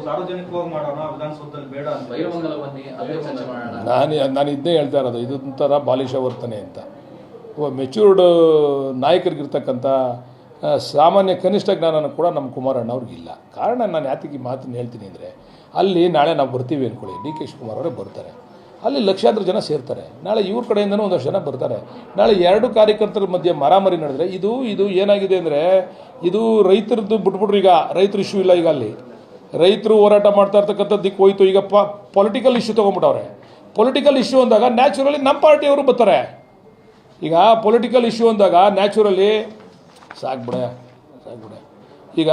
ಸಾರ್ವಜನಿಕವಾಗಿ ಮಾಡೋಣ, ವಿಧಾನಸೌಧದಲ್ಲಿ ಬೇಡ ಅಂತ ನಾನು ಇದನ್ನೇ ಹೇಳ್ತಾ ಇರೋದು. ಇದೊಂಥರ ಬಾಲಿಶ ವರ್ತನೆ ಅಂತ. ಮೆಚ್ಯೂರ್ಡ್ ನಾಯಕರಿಗಿರ್ತಕ್ಕಂಥ ಸಾಮಾನ್ಯ ಕನಿಷ್ಠ ಜ್ಞಾನನೂ ಕೂಡ ನಮ್ಮ ಕುಮಾರಣ್ಣ ಅವ್ರಿಗಿಲ್ಲ. ಕಾರಣ ನಾನು ಯಾತಕ್ಕೆ ಮಾತನ್ನು ಹೇಳ್ತೀನಿ ಅಂದರೆ, ಅಲ್ಲಿ ನಾಳೆ ನಾವು ಬರ್ತೀವಿ ಅಂದ್ಕೊಳ್ಳಿ, ಡಿ ಕೆ ಶಿವಕುಮಾರ್ ಅವರೇ ಬರ್ತಾರೆ, ಅಲ್ಲಿ ಲಕ್ಷಾಂತರ ಜನ ಸೇರ್ತಾರೆ. ನಾಳೆ ಇವ್ರ ಕಡೆಯಿಂದನೂ ಒಂದಷ್ಟು ಜನ ಬರ್ತಾರೆ. ನಾಳೆ ಎರಡು ಕಾರ್ಯಕರ್ತರ ಮಧ್ಯೆ ಮಾರಾಮಾರಿ ನಡೆದ್ರೆ ಇದು ಏನಾಗಿದೆ ಅಂದರೆ, ಇದು ರೈತರದ್ದು ಬಿಟ್ಬಿಟ್ರು. ಈಗ ರೈತರ ಇಶ್ಯೂ ಇಲ್ಲ. ಈಗ ಅಲ್ಲಿ ರೈತರು ಹೋರಾಟ ಮಾಡ್ತಾ ಇರ್ತಕ್ಕಂಥದ್ದಕ್ಕೆ ಹೋಯ್ತು. ಈಗ ಪೊಲಿಟಿಕಲ್ ಇಶ್ಯೂ ತೊಗೊಂಡ್ಬಿಟ್ಟವ್ರೆ. ಪೊಲಿಟಿಕಲ್ ಇಶ್ಯೂ ಅಂದಾಗ ನ್ಯಾಚುರಲಿ ನಮ್ಮ ಪಾರ್ಟಿಯವರು ಬರ್ತಾರೆ. ಈಗ ಪೊಲಿಟಿಕಲ್ ಇಶ್ಯೂ ಅಂದಾಗ ನ್ಯಾಚುರಲಿ ಸಾಕ್ಬಿಡೆ. ಈಗ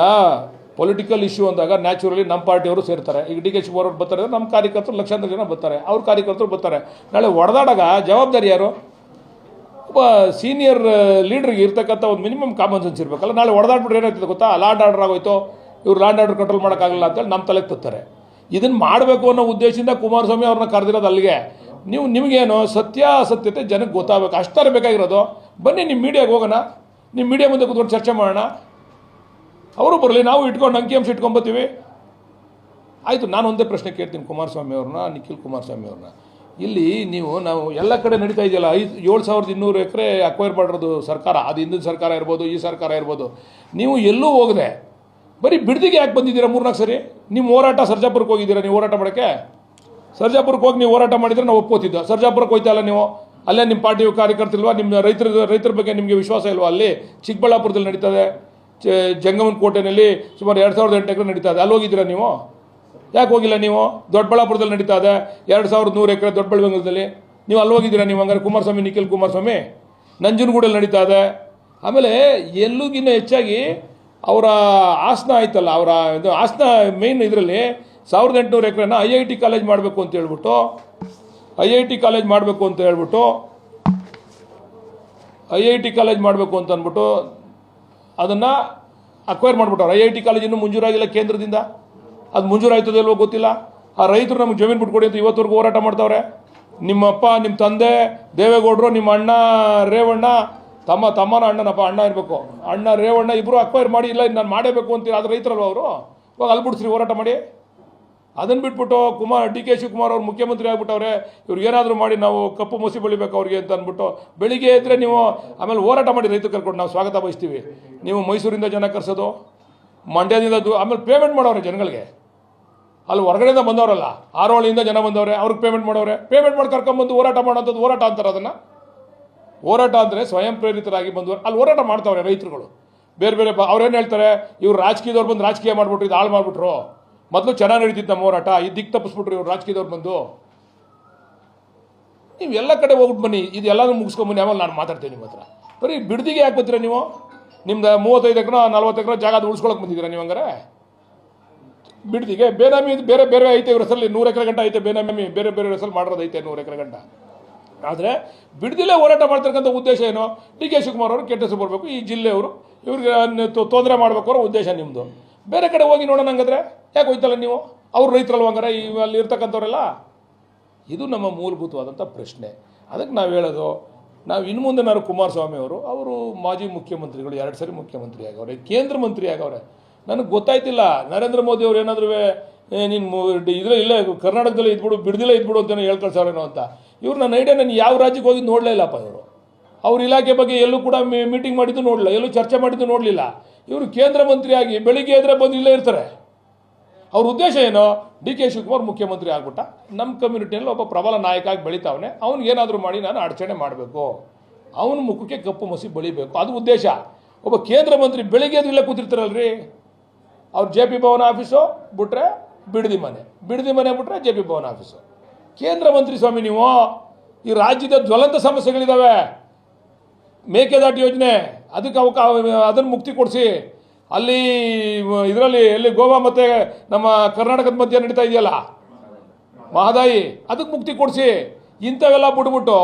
ಪೊಲಿಟಿಕಲ್ ಇಶ್ಯೂ ಅಂದಾಗ ನ್ಯಾಚುರಲಿ ನಮ್ಮ ಪಾರ್ಟಿಯವರು ಸೇರ್ತಾರೆ. ಈಗ ಡಿ ಕೆ ಶಿವಕುಮಾರ್ ಅವರು ಬರ್ತಾರೆ, ನಮ್ಮ ಕಾರ್ಯಕರ್ತರು ಲಕ್ಷಾಂತರ ಜನ ಬರ್ತಾರೆ, ಅವ್ರ ಕಾರ್ಯಕರ್ತರು ಬರ್ತಾರೆ. ನಾಳೆ ಹೊಡೆದಾಡಾಗ ಜವಾಬ್ದಾರಿ ಯಾರು? ಒಬ್ಬ ಸೀನಿಯರ್ ಲೀಡ್ರಿಗೆ ಇರ್ತಕ್ಕಂಥ ಒಂದು ಮಿನಿಮಮ್ ಕಾಮನ್ ಸೆನ್ಸ್ ಇರಬೇಕಲ್ಲ. ನಾಳೆ ಹೊಡೆದಾಡ್ಬಿಟ್ರೆ ಏನಾಗ್ತದೆ ಗೊತ್ತಾ? ಲ್ಯಾಂಡ್ ಆರ್ಡರ್ ಆಗೋಯ್ತು, ಇವ್ರು ಲ್ಯಾಂಡ್ ಆರ್ಡರ್ ಕಂಟ್ರೋಲ್ ಮಾಡೋಕ್ಕಾಗಲ್ಲ ಅಂತೇಳಿ ನಮ್ಮ ತಲೆಗೆ ತತ್ತಾರೆ. ಇದನ್ನು ಮಾಡಬೇಕು ಅನ್ನೋ ಉದ್ದೇಶದಿಂದ ಕುಮಾರಸ್ವಾಮಿ ಅವ್ರನ್ನ ಕರೆದಿರೋದು ಅಲ್ಲಿಗೆ. ನಿಮಗೇನು ಅಸತ್ಯತೆ ಜನಕ್ಕೆ ಗೊತ್ತಾಗಬೇಕು, ಅಷ್ಟಾರೆ ಬೇಕಾಗಿರೋದು. ಬನ್ನಿ ನಿಮ್ಮ ಮೀಡಿಯಾಗೆ ಹೋಗೋಣ, ನಿಮ್ಮ ಮೀಡಿಯಾ ಮುಂದೆ ಕೂತ್ಕೊಂಡು ಚರ್ಚೆ ಮಾಡೋಣ. ಅವರು ಬರಲಿ, ನಾವು ಇಟ್ಕೊಂಡು ಅಂಕಿಅಂಶ ಇಟ್ಕೊಂಬತ್ತೀವಿ. ಆಯಿತು. ನಾನು ಒಂದೇ ಪ್ರಶ್ನೆ ಕೇಳ್ತೀನಿ ಕುಮಾರಸ್ವಾಮಿ ಅವ್ರನ್ನ, ನಿಖಿಲ್ ಕುಮಾರಸ್ವಾಮಿ ಅವ್ರನ್ನ. ಇಲ್ಲಿ ನಾವು ಎಲ್ಲ ಕಡೆ ನಡೀತಾ ಇದೆಯಲ್ಲ, 7,200 ಎಕರೆ ಅಕ್ವೈರ್ ಮಾಡಿರೋದು ಸರ್ಕಾರ, ಅದು ಹಿಂದಿನ ಸರ್ಕಾರ ಇರ್ಬೋದು, ಈ ಸರ್ಕಾರ ಇರ್ಬೋದು. ನೀವು ಎಲ್ಲೂ ಹೋಗದೆ ಬರೀ ಬಿಡದಿಗೆ ಯಾಕೆ ಬಂದಿದ್ದೀರಾ 3-4 ಸರಿ? ನಿಮ್ಮ ಹೋರಾಟ ಸರ್ಜಾಪುರಕ್ಕೆ ಹೋಗಿದ್ದೀರಾ ನೀವು ಹೋರಾಟ ಮಾಡೋಕ್ಕೆ? ಸರ್ಜಾಪುರಕ್ಕೆ ಹೋಗಿ ನೀವು ಹೋರಾಟ ಮಾಡಿದರೆ ನಾವು ಒಪ್ಕೋತಿದ್ದೋ. ಸರ್ಜಾಪುರಕ್ಕೆ ಹೋಯ್ತಾ ಇಲ್ಲ ನೀವು? ಅಲ್ಲೇ ನಿಮ್ಮ ಪಾರ್ಟಿ ಕಾರ್ಯಕರ್ತರಿಲ್ವಾ? ನಿಮ್ಮ ರೈತರ ಬಗ್ಗೆ ನಿಮಗೆ ವಿಶ್ವಾಸ ಇಲ್ವಾ? ಅಲ್ಲಿ ಚಿಕ್ಕಬಳ್ಳಾಪುರದಲ್ಲಿ ನಡೀತದೆ, ಜಂಗಮನ ಕೋಟೆಯಲ್ಲಿ ಸುಮಾರು 2,800 ಎಕರೆ ನಡೀತಾ ಇದೆ. ಅಲ್ಲಿ ಹೋಗಿದ್ದೀರಾ ನೀವು? ಯಾಕೆ ಹೋಗಿಲ್ಲ ನೀವು? ದೊಡ್ಡಬಳ್ಳಾಪುರದಲ್ಲಿ ನಡೀತಾ ಇದೆ 2,100 ಎಕರೆ ದೊಡ್ಡಬಳ್ಳಾಪುರದಲ್ಲಿ. ನೀವು ಅಲ್ಲಿ ಹೋಗಿದ್ದೀರಾ ನೀವು? ಹಂಗಾರೆ ಕುಮಾರಸ್ವಾಮಿ, ನಿಖಿಲ್ ಕುಮಾರಸ್ವಾಮಿ. ನಂಜನಗೂಡಲ್ಲಿ ನಡೀತಾ ಇದೆ. ಆಮೇಲೆ ಎಲ್ಲೂಗಿನ್ನ ಹೆಚ್ಚಾಗಿ ಅವರ ಹಾಸನ ಆಯ್ತಲ್ಲ, ಅವರ ಇದು ಹಾಸನ ಮೇನ್ ಇದರಲ್ಲಿ 1,800 ಎಕರೆನ IIT ಕಾಲೇಜ್ ಮಾಡಬೇಕು ಅಂತ ಹೇಳ್ಬಿಟ್ಟು IIT ಕಾಲೇಜ್ ಮಾಡಬೇಕು ಅಂತ ಅಂದ್ಬಿಟ್ಟು ಅದನ್ನು ಅಕ್ವೈರ್ ಮಾಡಿಬಿಟ್ಟವ್ರು. IIT ಕಾಲೇಜ್ ಇನ್ನೂ ಮಂಜೂರಾಗಿಲ್ಲ ಕೇಂದ್ರದಿಂದ. ಅದು ಮಂಜೂರಾಯ್ತದೆ ಇಲ್ವೋ ಗೊತ್ತಿಲ್ಲ. ಆ ರೈತರು ನಮಗೆ ಜಮೀನು ಬಿಟ್ಕೊಡಿ ಅಂತ ಇವತ್ತವರೆಗೂ ಹೋರಾಟ ಮಾಡ್ತಾವ್ರೆ. ನಿಮ್ಮಪ್ಪ, ನಿಮ್ಮ ತಂದೆ ದೇವೇಗೌಡರು, ನಿಮ್ಮ ಅಣ್ಣ ರೇವಣ್ಣ, ತಮ್ಮನ ಅಣ್ಣನಪ್ಪ, ಅಣ್ಣ ಇರಬೇಕು, ಅಣ್ಣ ರೇವಣ್ಣ ಇಬ್ಬರು ಅಕ್ವೈರ್ ಮಾಡಿ, ಇಲ್ಲ ನಾನು ಮಾಡೇಬೇಕು ಅಂತೀರ. ಅದು ರೈತರಲ್ವ ಅವರು? ಇವಾಗ ಅಲ್ಲಿ ಬಿಡಿಸ್ರಿ ಹೋರಾಟ ಮಾಡಿ. ಅದನ್ನು ಬಿಟ್ಬಿಟ್ಟು ಡಿ ಕೆ ಶಿವಕುಮಾರ್ ಅವ್ರು ಮುಖ್ಯಮಂತ್ರಿ ಆಗ್ಬಿಟ್ಟವ್ರೆ, ಇವ್ರಿಗೆ ಏನಾದರೂ ಮಾಡಿ ನಾವು ಕಪ್ಪು ಮಸಿ ಬೆಳಿಬೇಕು ಅವ್ರಿಗೆ ಅಂತ ಅಂದ್ಬಿಟ್ಟು ಬೆಳಿಗ್ಗೆ ಇದ್ದರೆ ನೀವು ಆಮೇಲೆ ಹೋರಾಟ ಮಾಡಿ ರೈತರು ಕರ್ಕೊಂಡು ನಾವು ಸ್ವಾಗತ ಬಯಸ್ತೀವಿ. ನೀವು ಮೈಸೂರಿಂದ ಜನ ಕರ್ಸೋದು, ಮಂಡ್ಯದಿಂದ ಆಮೇಲೆ ಪೇಮೆಂಟ್ ಮಾಡೋರೆ ಜನಗಳಿಗೆ. ಅಲ್ಲಿ ಹೊರಗಡೆಯಿಂದ ಬಂದವರಲ್ಲ, ಆರೋಳಿಯಿಂದ ಜನ ಬಂದವ್ರೆ, ಅವ್ರಿಗೆ ಪೇಮೆಂಟ್ ಮಾಡೋರೆ. ಪೇಮೆಂಟ್ ಮಾಡಿ ಕರ್ಕೊಂಬಂದು ಹೋರಾಟ ಮಾಡೋಂಥದ್ದು ಹೋರಾಟ ಅಂತಾರೆ. ಅದನ್ನು ಹೋರಾಟ ಅಂದರೆ ಸ್ವಯಂ ಪ್ರೇರಿತರಾಗಿ ಬಂದವರು ಅಲ್ಲಿ ಹೋರಾಟ ಮಾಡ್ತಾವ್ರೆ ರೈತರುಗಳು. ಬೇರೆ ಅವ್ರೇನು ಹೇಳ್ತಾರೆ, ಇವ್ರು ರಾಜಕೀಯದವ್ರು ಬಂದು ರಾಜಕೀಯ ಮಾಡಿಬಿಟ್ರು, ಇದು ಹಾಳು ಮಾಡಿಬಿಟ್ರು. ಮೊದಲು ಚೆನ್ನಾಗಿ ನಡೀತಿತ್ತು ನಮ್ಮ ಹೋರಾಟ, ಈ ದಿಕ್ಕು ತಪ್ಪಿಸ್ಬಿಟ್ರು ಇವ್ರು ರಾಜಕೀಯದವ್ರು ಬಂದು. ನೀವು ಎಲ್ಲ ಕಡೆ ಹೋಗ್ಬಿಟ್ಟು ಬನ್ನಿ, ಇದೆಲ್ಲನೂ ಮುಗಿಸ್ಕೊಂಬನ್ನಿ, ಆಮೇಲೆ ನಾನು ಮಾತಾಡ್ತೀನಿ ನಿಮ್ಮ ಹತ್ರ. ಬರೀ ಬಿಡದಿಗೆ ಯಾಕೆ ಬರ್ತೀರಾ ನೀವು? ನಿಮ್ದು 35 ಎಕರೆ 40 ಎಕರೆ ಜಾಗ ಅದು ಉಳಿಸ್ಕೊಳಕ್ಕೆ ಬಂದಿದ್ದೀರಾ ನೀವು? ಹಂಗಾರೆ ಬಿಡದಿಗೆ ಬೇನಾಮಿ ಬೇರೆ ಐತೆ ಇವ್ರ ಹೆಸರಲ್ಲಿ 100 ಎಕರೆ ಗಂಟ ಐತೆ ಬೇನಾಮಿ, ಬೇರೆ ಹೆಸರಲ್ಲಿ ಮಾಡೋದೈತೆ 100 ಎಕರೆ ಗಂಟ. ಆದರೆ ಬಿಡದಿಲ್ಲೇ ಹೋರಾಟ ಮಾಡ್ತಕ್ಕಂಥ ಉದ್ದೇಶ ಏನು? ಡಿ ಕೆ ಶಿವಕುಮಾರ್ ಅವರು ಕೆಟ್ಟ ಹೆಸರು ಬರಬೇಕು, ಈ ಜಿಲ್ಲೆಯವರು ಇವ್ರಿಗೆ ತೊಂದರೆ ಮಾಡಬೇಕು ಅನ್ನೋ ಉದ್ದೇಶ ನಿಮ್ಮದು. ಬೇರೆ ಕಡೆ ಹೋಗಿ ನೋಡೋಣ. ಹಂಗಾದ್ರೆ ಯಾಕೆ ಹೋಯ್ತಲ್ಲ ನೀವು? ಅವ್ರು ರೈತರಲ್ವ ಹಂಗಾರೆ ಅಲ್ಲಿ ಇರ್ತಕ್ಕಂಥವ್ರೆಲ್ಲ? ಇದು ನಮ್ಮ ಮೂಲಭೂತವಾದಂಥ ಪ್ರಶ್ನೆ. ಅದಕ್ಕೆ ನಾವು ಹೇಳೋದು, ನಾವು ಇನ್ನು ಮುಂದೆ ಕುಮಾರಸ್ವಾಮಿ ಅವರು ಮಾಜಿ ಮುಖ್ಯಮಂತ್ರಿಗಳು, 2 ಸರಿ ಮುಖ್ಯಮಂತ್ರಿ ಆಗವ್ರೆ, ಕೇಂದ್ರ ಮಂತ್ರಿ ಆಗವ್ರೆ. ನನಗೆ ಗೊತ್ತಾಯ್ತಿಲ್ಲ ನರೇಂದ್ರ ಮೋದಿ ಅವ್ರು ಏನಾದರೂ ನೀನು ಇಲ್ಲೇ ಕರ್ನಾಟಕದಲ್ಲಿ ಇದ್ಬಿಡು, ಬಿಡದಿಲ್ಲ ಇದ್ಬಿಡು ಅಂತ ಹೇಳ್ಕೊಳ್ಸವ್ರೇನೋ ಅಂತ. ಇವ್ರು ನನ್ನ ಐಡಿಯಾ, ನಾನು ಯಾವ ರಾಜ್ಯಕ್ಕೆ ಹೋಗಿ ನೋಡಲೇ ಇಲ್ಲಪ್ಪ. ಅವ್ರ ಇಲಾಖೆ ಬಗ್ಗೆ ಎಲ್ಲೂ ಕೂಡ ಮೀಟಿಂಗ್ ಮಾಡಿದ್ದು ನೋಡಲಿಲ್ಲ, ಎಲ್ಲೂ ಚರ್ಚೆ ಮಾಡಿದ್ದು ನೋಡಲಿಲ್ಲ. ಇವರು ಕೇಂದ್ರ ಮಂತ್ರಿಯಾಗಿ ಬೆಳಿಗ್ಗೆ ಎದ್ರೆ ಬಂದು ಇಲ್ಲೇ ಇರ್ತಾರೆ. ಅವ್ರ ಉದ್ದೇಶ ಏನೋ? ಡಿ ಕೆ ಶಿವಕುಮಾರ್ ಮುಖ್ಯಮಂತ್ರಿ ಆಗ್ಬಿಟ್ಟ, ನಮ್ಮ ಕಮ್ಯುನಿಟಿಯಲ್ಲಿ ಒಬ್ಬ ಪ್ರಬಲ ನಾಯಕ ಆಗಿ ಬೆಳಿತಾವನೆ, ಅವ್ನಿಗೇನಾದರೂ ಮಾಡಿ ನಾನು ಅಡಚಣೆ ಮಾಡಬೇಕು, ಅವನ ಮುಖಕ್ಕೆ ಕಪ್ಪು ಮಸಿ ಬಳಿಬೇಕು, ಅದು ಉದ್ದೇಶ. ಒಬ್ಬ ಕೇಂದ್ರ ಮಂತ್ರಿ ಬೆಳಿಗ್ಗೆ ಎದ್ದು ಇಲ್ಲೇ ಕೂತಿರ್ತಾರಲ್ರಿ, ಅವ್ರು JP ಭವನ ಆಫೀಸು ಬಿಟ್ರೆ ಬಿಡದಿ ಮನೆ ಬಿಟ್ರೆ JP ಭವನ ಆಫೀಸು. ಕೇಂದ್ರ ಮಂತ್ರಿ ಸ್ವಾಮಿ ನೀವು. ಈ ರಾಜ್ಯದ ಜ್ವಲಂತ ಸಮಸ್ಯೆಗಳಿದ್ದಾವೆ. ಮೇಕೆದಾಟು ಯೋಜನೆ, ಅದಕ್ಕೆ ಅದನ್ನು ಮುಕ್ತಿ ಕೊಡಿಸಿ. ಅಲ್ಲಿ ಇದರಲ್ಲಿ ಎಲ್ಲಿ ಗೋವಾ ಮತ್ತು ನಮ್ಮ ಕರ್ನಾಟಕದ ಮಧ್ಯೆ ನಡೀತಾ ಇದೆಯಲ್ಲ ಮಹದಾಯಿ, ಅದಕ್ಕೆ ಮುಕ್ತಿ ಕೊಡಿಸಿ. ಇಂಥವೆಲ್ಲ ಬಿಟ್ಬಿಟ್ಟು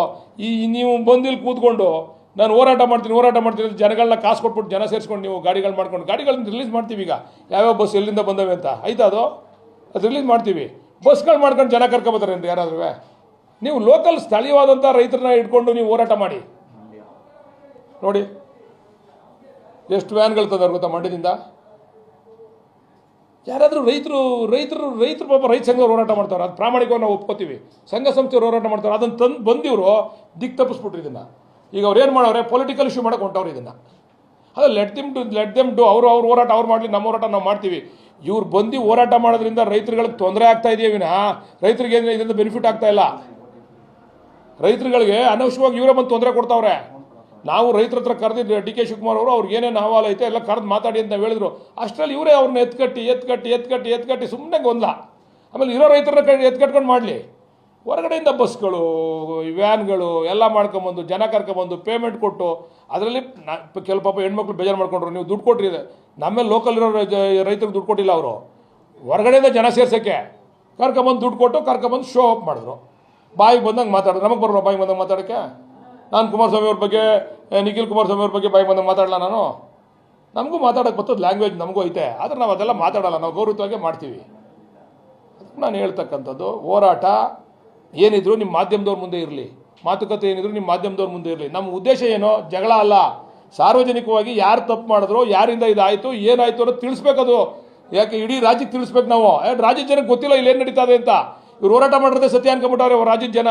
ನೀವು ಬಂದಿಲ್ಲಿ ಕೂತ್ಕೊಂಡು ನಾನು ಹೋರಾಟ ಮಾಡ್ತೀನಿ ಜನಗಳನ್ನ ಕಾಸು ಕೊಟ್ಬಿಟ್ಟು ಜನ ಸೇರಿಸ್ಕೊಂಡು ನೀವು ಗಾಡಿಗಳು ಮಾಡ್ಕೊಂಡು ಗಾಡಿಗಳನ್ನ ರಿಲೀಸ್ ಮಾಡ್ತೀವಿ. ಈಗ ಯಾವ್ಯಾವ ಬಸ್ ಎಲ್ಲಿಂದ ಬಂದವೆ ಅಂತ ಆಯ್ತಾ, ಅದು ರಿಲೀಸ್ ಮಾಡ್ತೀವಿ. ಬಸ್ಗಳು ಮಾಡ್ಕೊಂಡು ಜನ ಕರ್ಕೊಬತ್ತಾರೆ ಅಂತ ಯಾರಾದ್ರೂ? ನೀವು ಲೋಕಲ್ ಸ್ಥಳೀಯವಾದಂಥ ರೈತರನ್ನ ಇಟ್ಕೊಂಡು ನೀವು ಹೋರಾಟ ಮಾಡಿ ನೋಡಿ. ಎಷ್ಟು ವ್ಯಾನ್ಗಳು ತಂದವ್ರು ಗೊತ್ತಾ ಮಂಡ್ಯದಿಂದ? ಯಾರಾದರೂ ರೈತರು ಪಾಪ ರೈತ ಸಂಘವ್ರು ಹೋರಾಟ ಮಾಡ್ತಾರೆ, ಅದು ಪ್ರಾಮಾಣಿಕವಾಗಿ ನಾವು ಒಪ್ಕೋತೀವಿ. ಸಂಘ ಸಂಸ್ಥೆಯವ್ರು ಹೋರಾಟ ಮಾಡ್ತಾರೆ, ಅದನ್ನು ತಂದು ಬಂದಿವರು ದಿಕ್ಕು ತಪ್ಪಿಸ್ಬಿಟ್ರು ಇದನ್ನು. ಈಗ ಅವ್ರು ಏನು ಮಾಡೋರೆ, ಪೊಲಿಟಿಕಲ್ ಇಶ್ಯೂ ಮಾಡೋಕೆ ಹೊಂಟವ್ರು ಇದನ್ನು. ಅಲ್ಲ, ಲೆಟ್ ದೆಮ್ ಡು ಅವ್ರು ಹೋರಾಟ ಅವ್ರು ಮಾಡಲಿ, ನಮ್ಮ ಹೋರಾಟ ನಾವು ಮಾಡ್ತೀವಿ. ಇವ್ರು ಬಂದು ಹೋರಾಟ ಮಾಡೋದ್ರಿಂದ ರೈತರುಗಳಿಗೆ ತೊಂದರೆ ಆಗ್ತಾ ಇದೆಯೇ ವಿನಃ ರೈತರಿಗೆ ಏನು ಇದರಿಂದ ಬೆನಿಫಿಟ್ ಆಗ್ತಾ ಇಲ್ಲ. ರೈತರುಗಳಿಗೆ ಅನವಶ್ಯವಾಗಿ ಇವರೇ ಬಂದು ತೊಂದರೆ ಕೊಡ್ತಾವ್ರೆ. ನಾವು ರೈತರ ಹತ್ರ ಕರೆದಿದ್ದು ಡಿ ಕೆ ಶಿವಕುಮಾರ್ ಅವರು, ಅವ್ರಿಗೆ ಏನೇನು ಅಹವಾಲು ಐತೆ ಎಲ್ಲ ಕರೆದು ಮಾತಾಡಿ ಅಂತ ಹೇಳಿದ್ರು. ಅಷ್ಟರಲ್ಲಿ ಇವರೇ ಅವ್ರನ್ನ ಎತ್ಕಟ್ಟಿ ಸುಮ್ಮನೆ ಗೊಂದಲ. ಆಮೇಲೆ ಇರೋ ರೈತರನ್ನ ಎತ್ಕಟ್ಕೊಂಡು ಮಾಡಲಿ, ಹೊರಗಡೆಯಿಂದ ಬಸ್ಗಳು ವ್ಯಾನ್ಗಳು ಎಲ್ಲ ಮಾಡ್ಕೊಂಬಂದು ಜನ ಕರ್ಕೊಂಬಂದು ಪೇಮೆಂಟ್ ಕೊಟ್ಟು, ಅದರಲ್ಲಿ ಕೆಲವು ಪಾಪ ಹೆಣ್ಮಕ್ಳು ಬೇಜಾರು ಮಾಡ್ಕೊಂಡ್ರು. ನೀವು ದುಡ್ಡು ಕೊಟ್ಟಿರಿ, ನಮ್ಮೇಲೆ ಲೋಕಲ್ ಇರೋ ರೈತರಿಗೆ ದುಡ್ಡು ಕೊಟ್ಟಿಲ್ಲ ಅವರು, ಹೊರಗಡೆಯಿಂದ ಜನ ಸೇರ್ಸೋಕ್ಕೆ ಕರ್ಕೊಂಬಂದು ದುಡ್ಡು ಕೊಟ್ಟು ಕರ್ಕೊಂಬಂದು ಶೋ ಅಪ್ ಮಾಡಿದ್ರು. ಬಾಯಿಗೆ ಬಂದಂಗೆ ಮಾತಾಡೋದು. ನಮಗೆ ಬರೋಲ್ಲ ಬಾಯಿಗೆ ಬಂದಂಗೆ ಮಾತಾಡೋಕ್ಕೆ. ನಾನು ಕುಮಾರಸ್ವಾಮಿ ಅವ್ರ ಬಗ್ಗೆ, ನಿಖಿಲ್ ಕುಮಾರಸ್ವಾಮಿ ಅವ್ರ ಬಗ್ಗೆ ಬಾಯಿಗೆ ಬಂದಂಗೆ ಮಾತಾಡಲ್ಲ ನಾನು. ನಮಗೂ ಮಾತಾಡೋಕ್ಕೆ ಬರ್ತದೆ, ಲ್ಯಾಂಗ್ವೇಜ್ ನಮಗೂ ಐತೆ, ಆದರೆ ನಾವು ಅದೆಲ್ಲ ಮಾತಾಡಲ್ಲ, ನಾವು ಗೌರವವಾಗಿ ಮಾಡ್ತೀವಿ. ಅದಕ್ಕೆ ನಾನು ಹೇಳ್ತಕ್ಕಂಥದ್ದು, ಹೋರಾಟ ಏನಿದ್ರು ನಿಮ್ಮ ಮಾಧ್ಯಮದವ್ರ ಮುಂದೆ ಇರಲಿ, ಮಾತುಕತೆ ಏನಿದ್ರು ನಿಮ್ಮ ಮಾಧ್ಯಮದವ್ರ ಮುಂದೆ ಇರಲಿ. ನಮ್ಮ ಉದ್ದೇಶ ಏನೋ ಜಗಳ ಅಲ್ಲ, ಸಾರ್ವಜನಿಕವಾಗಿ ಯಾರು ತಪ್ಪು ಮಾಡಿದ್ರು, ಯಾರಿಂದ ಇದಾಯಿತು ಏನಾಯಿತು ಅನ್ನೋದು ತಿಳಿಸ್ಬೇಕದು. ಯಾಕೆ ಇಡೀ ರಾಜ್ಯಕ್ಕೆ ತಿಳಿಸ್ಬೇಕು ನಾವು. ರಾಜ್ಯದ ಜನಕ್ಕೆ ಗೊತ್ತಿಲ್ಲ ಇಲ್ಲಿ ಏನು ನಡೀತಾ ಇದೆ ಅಂತ. ಇವ್ರು ಹೋರಾಟ ಮಾಡಿರೋದೇ ಸತ್ಯ ಅನ್ಕೊಂಬಿಟ್ಟವ್ರೆ ರಾಜ್ಯದ ಜನ.